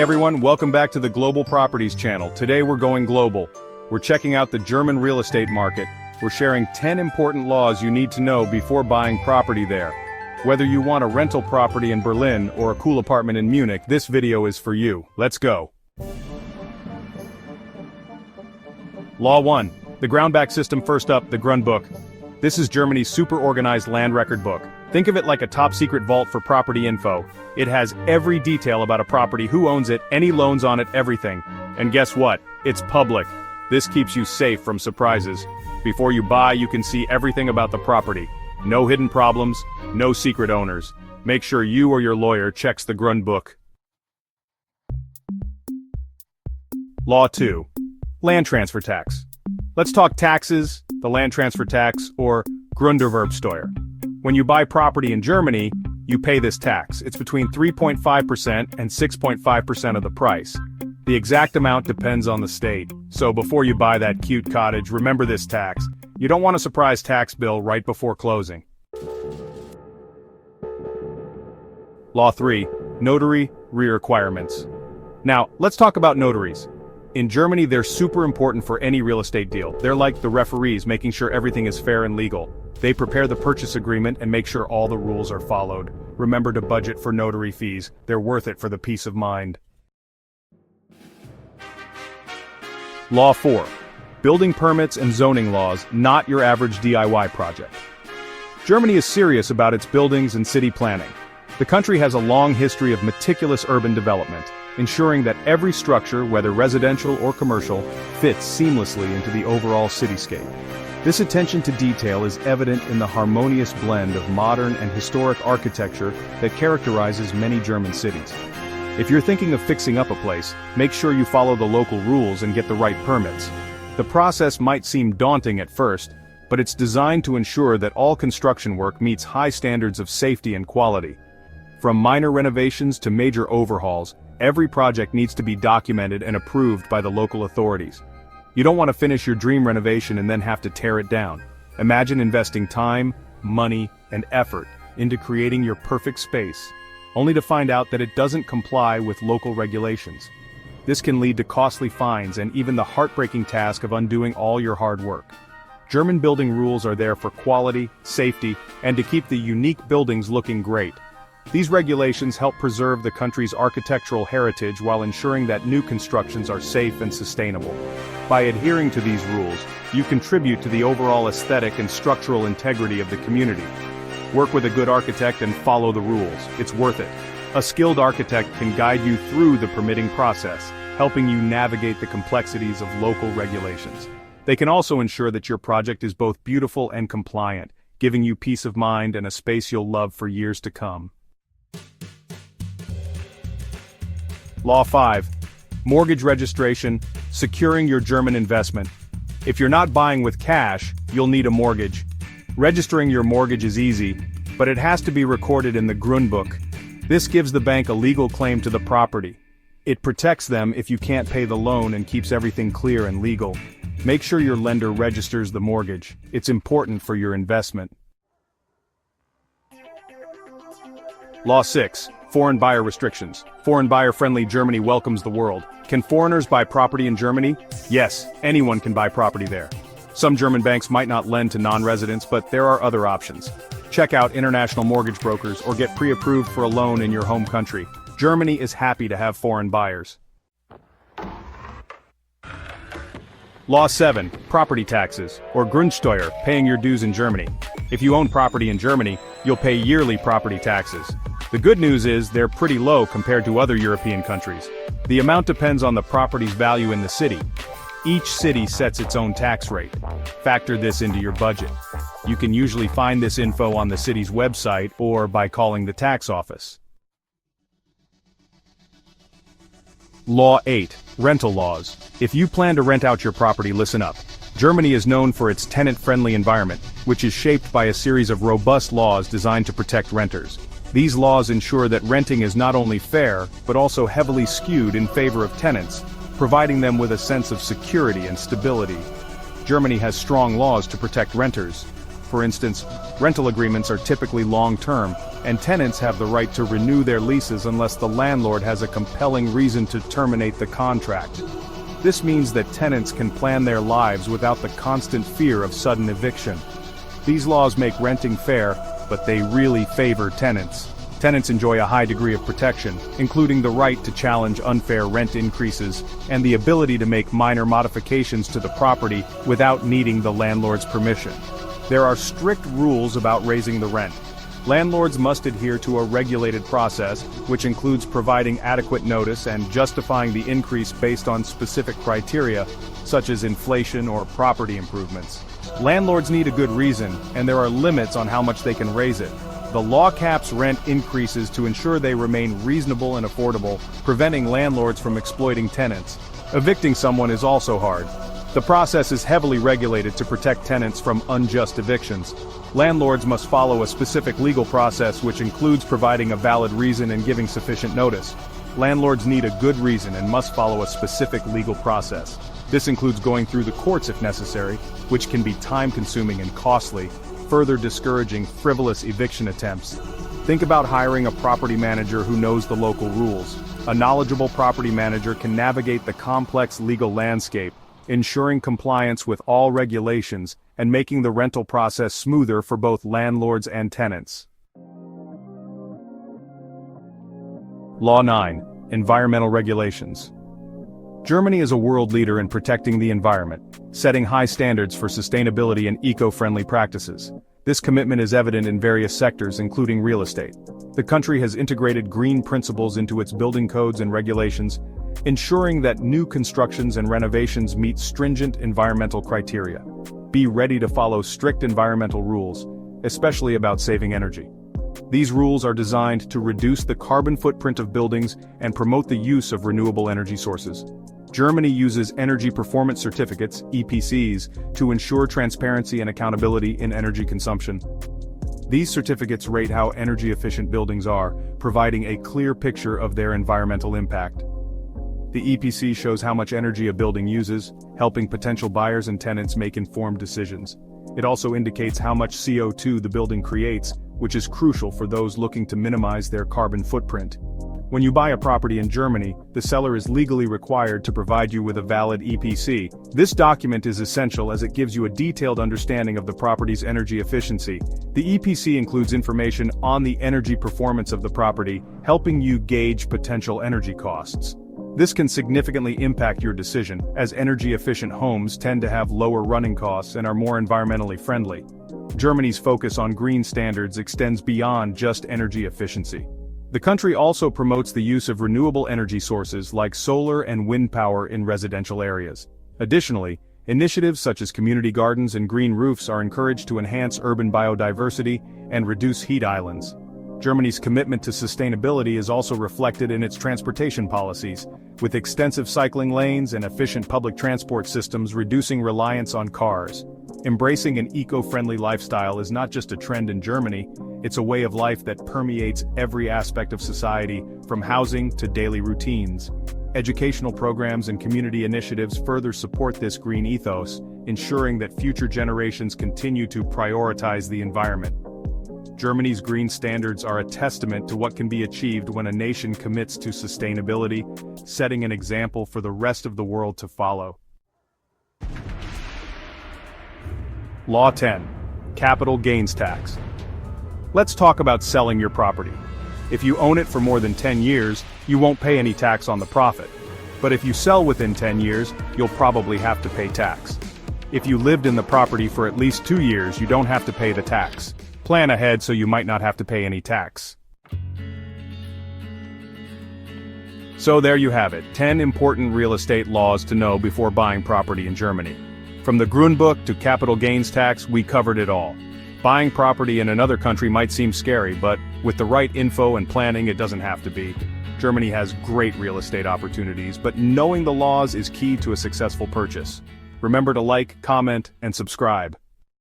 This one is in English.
everyone, welcome back to the Global Properties channel. Today we're going global. We're checking out the German real estate market. We're sharing 10 important laws you need to know before buying property there. Whether you want a rental property in Berlin or a cool apartment in Munich, this video is for you. Let's go. Law 1. The Grundbuch System. First up, the Grundbuch. This is Germany's super organized land record book. Think of it like a top-secret vault for property info. It has every detail about a property, who owns it, any loans on it, everything. And guess what? It's public. This keeps you safe from surprises. Before you buy, you can see everything about the property. No hidden problems, no secret owners. Make sure you or your lawyer checks the Grundbuch. Law 2. Land transfer tax. Let's talk taxes, the land transfer tax, or Grunderwerbsteuer. When you buy property in Germany, you pay this tax. It's between 3.5% and 6.5% of the price. The exact amount depends on the state. So before you buy that cute cottage, remember this tax. You don't want a surprise tax bill right before closing. Law 3. Notary requirements. Now, let's talk about notaries. In Germany, they're super important for any real estate deal. They're like the referees, making sure everything is fair and legal. They prepare the purchase agreement and make sure all the rules are followed. Remember to budget for notary fees. They're worth it for the peace of mind. Law 4. Building permits and zoning laws, not your average DIY project. Germany is serious about its buildings and city planning. The country has a long history of meticulous urban development, ensuring that every structure, whether residential or commercial, fits seamlessly into the overall cityscape. This attention to detail is evident in the harmonious blend of modern and historic architecture that characterizes many German cities. If you're thinking of fixing up a place, make sure you follow the local rules and get the right permits. The process might seem daunting at first, but it's designed to ensure that all construction work meets high standards of safety and quality. From minor renovations to major overhauls, every project needs to be documented and approved by the local authorities. You don't want to finish your dream renovation and then have to tear it down. Imagine investing time, money, and effort into creating your perfect space, only to find out that it doesn't comply with local regulations. This can lead to costly fines and even the heartbreaking task of undoing all your hard work. German building rules are there for quality, safety, and to keep the unique buildings looking great. These regulations help preserve the country's architectural heritage while ensuring that new constructions are safe and sustainable. By adhering to these rules, you contribute to the overall aesthetic and structural integrity of the community. Work with a good architect and follow the rules. It's worth it. A skilled architect can guide you through the permitting process, helping you navigate the complexities of local regulations. They can also ensure that your project is both beautiful and compliant, giving you peace of mind and a space you'll love for years to come. Law 5. Mortgage registration, securing your German investment. If you're not buying with cash, you'll need a mortgage. Registering your mortgage is easy, but it has to be recorded in the Grundbuch. This gives the bank a legal claim to the property. It protects them if you can't pay the loan and keeps everything clear and legal. Make sure your lender registers the mortgage. It's important for your investment. Law 6. Foreign buyer restrictions. Foreign buyer-friendly Germany welcomes the world. Can foreigners buy property in Germany? Yes, anyone can buy property there. Some German banks might not lend to non-residents, but there are other options. Check out international mortgage brokers or get pre-approved for a loan in your home country. Germany is happy to have foreign buyers. Law 7. Property taxes, or Grundsteuer, paying your dues in Germany. If you own property in Germany, you'll pay yearly property taxes. The good news is they're pretty low compared to other European countries. The amount depends on the property's value in the city. Each city sets its own tax rate. Factor this into your budget. You can usually find this info on the city's website or by calling the tax office. Law 8. Rental laws. If you plan to rent out your property, listen up. Germany is known for its tenant-friendly environment, which is shaped by a series of robust laws designed to protect renters. These laws ensure that renting is not only fair, but also heavily skewed in favor of tenants, providing them with a sense of security and stability. Germany has strong laws to protect renters. For instance, rental agreements are typically long-term, and tenants have the right to renew their leases unless the landlord has a compelling reason to terminate the contract. This means that tenants can plan their lives without the constant fear of sudden eviction. These laws make renting fair, but they really favor tenants. Tenants enjoy a high degree of protection, including the right to challenge unfair rent increases, and the ability to make minor modifications to the property without needing the landlord's permission. There are strict rules about raising the rent. Landlords must adhere to a regulated process, which includes providing adequate notice and justifying the increase based on specific criteria, such as inflation or property improvements. Landlords need a good reason, and there are limits on how much they can raise it. The law caps rent increases to ensure they remain reasonable and affordable, preventing landlords from exploiting tenants. Evicting someone is also hard. The process is heavily regulated to protect tenants from unjust evictions. Landlords must follow a specific legal process which includes providing a valid reason and giving sufficient notice. Landlords need a good reason and must follow a specific legal process. This includes going through the courts if necessary, which can be time-consuming and costly, further discouraging frivolous eviction attempts. Think about hiring a property manager who knows the local rules. A knowledgeable property manager can navigate the complex legal landscape, ensuring compliance with all regulations and making the rental process smoother for both landlords and tenants. Law 9. Environmental regulations. Germany is a world leader in protecting the environment, setting high standards for sustainability and eco-friendly practices. This commitment is evident in various sectors, including real estate. The country has integrated green principles into its building codes and regulations, ensuring that new constructions and renovations meet stringent environmental criteria. Be ready to follow strict environmental rules, especially about saving energy. These rules are designed to reduce the carbon footprint of buildings and promote the use of renewable energy sources. Germany uses energy performance certificates, EPCs, to ensure transparency and accountability in energy consumption. These certificates rate how energy-efficient buildings are, providing a clear picture of their environmental impact. The EPC shows how much energy a building uses, helping potential buyers and tenants make informed decisions. It also indicates how much CO2 the building creates, which is crucial for those looking to minimize their carbon footprint. When you buy a property in Germany, the seller is legally required to provide you with a valid EPC. This document is essential as it gives you a detailed understanding of the property's energy efficiency. The EPC includes information on the energy performance of the property, helping you gauge potential energy costs. This can significantly impact your decision, as energy-efficient homes tend to have lower running costs and are more environmentally friendly. Germany's focus on green standards extends beyond just energy efficiency. The country also promotes the use of renewable energy sources like solar and wind power in residential areas. Additionally, initiatives such as community gardens and green roofs are encouraged to enhance urban biodiversity and reduce heat islands. Germany's commitment to sustainability is also reflected in its transportation policies, with extensive cycling lanes and efficient public transport systems reducing reliance on cars. Embracing an eco-friendly lifestyle is not just a trend in Germany, it's a way of life that permeates every aspect of society, from housing to daily routines. Educational programs and community initiatives further support this green ethos, ensuring that future generations continue to prioritize the environment. Germany's green standards are a testament to what can be achieved when a nation commits to sustainability, setting an example for the rest of the world to follow. Law 10. Capital Gains Tax. Let's talk about selling your property. If you own it for more than 10 years, you won't pay any tax on the profit. But if you sell within 10 years, you'll probably have to pay tax. If you lived in the property for at least 2 years, you don't have to pay the tax. Plan ahead so you might not have to pay any tax. So there you have it, 10 important real estate laws to know before buying property in Germany. From the Grundbuch to capital gains tax, we covered it all. Buying property in another country might seem scary, but with the right info and planning, it doesn't have to be. Germany has great real estate opportunities, but knowing the laws is key to a successful purchase. Remember to like, comment, and subscribe.